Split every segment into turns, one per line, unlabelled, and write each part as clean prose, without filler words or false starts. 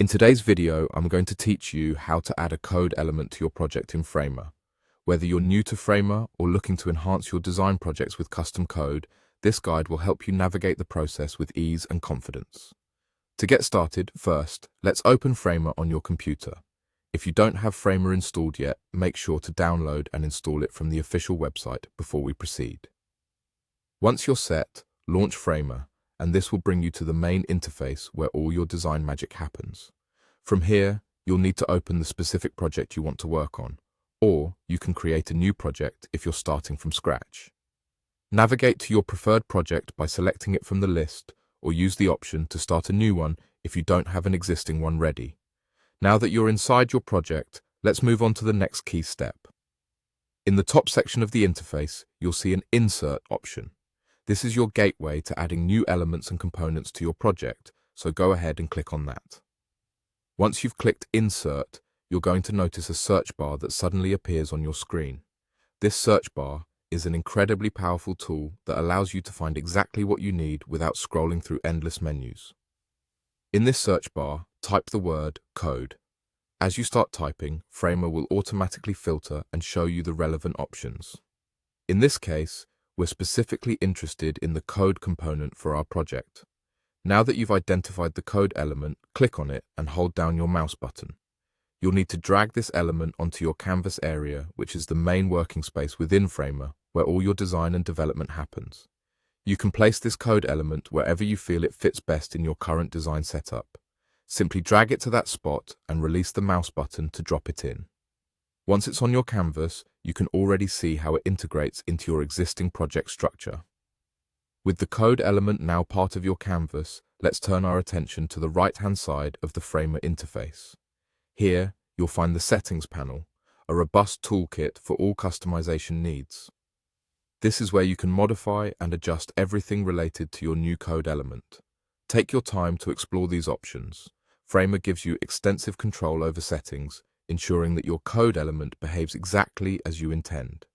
In today's video, I'm going to teach you how to add a code element to your project in Figma. Whether you're new to Figma or looking to enhance your design projects with custom code, this guide will help you navigate the process with ease and confidence. To get started, first, let's open Figma on your computer. If you don't have Figma installed yet, make sure to download and install it from the official website before we proceed. Once you're set, launch Figma, and this will bring you to the main interface where all your design magic happens. From here, you'll need to open the specific project you want to work on, or you can create a new project if you're starting from scratch. Navigate to your preferred project by selecting it from the list, or use the option to start a new one if you don't have an existing one ready. Now that you're inside your project, let's move on to the next key step. In the top section of the interface, you'll see an Insert option. This is your gateway to adding new elements and components to your project, so go ahead and click on that. Once you've clicked Insert, you're going to notice a search bar that suddenly appears on your screen. This search bar is an incredibly powerful tool that allows you to find exactly what you need without scrolling through endless menus. In this search bar, type the word code. As you start typing, Figma will automatically filter and show you the relevant options. In this case, we're specifically interested in the code component for our project. Now that you've identified the code element, click on it and hold down your mouse button. You'll need to drag this element onto your canvas area, which is the main working space within Figma, where all your design and development happens. You can place this code element wherever you feel it fits best in your current design setup. Simply drag it to that spot and release the mouse button to drop it in. Once it's on your canvas, you can already see how it integrates into your existing project structure. With the code element now part of your canvas, let's turn our attention to the right-hand side of the Figma interface. Here, you'll find the Settings panel, a robust toolkit for all customization needs. This is where you can modify and adjust everything related to your new code element. Take your time to explore these options. Figma gives you extensive control over settings, ensuring that your code element behaves exactly as you intend.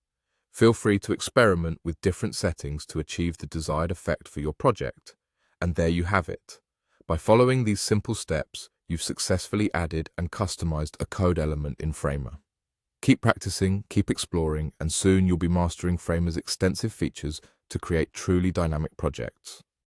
Feel free to experiment with different settings to achieve the desired effect for your project. And there you have it. By following these simple steps, you've successfully added and customized a code element in Figma. Keep practicing, keep exploring, and soon you'll be mastering Figma's extensive features to create truly dynamic projects.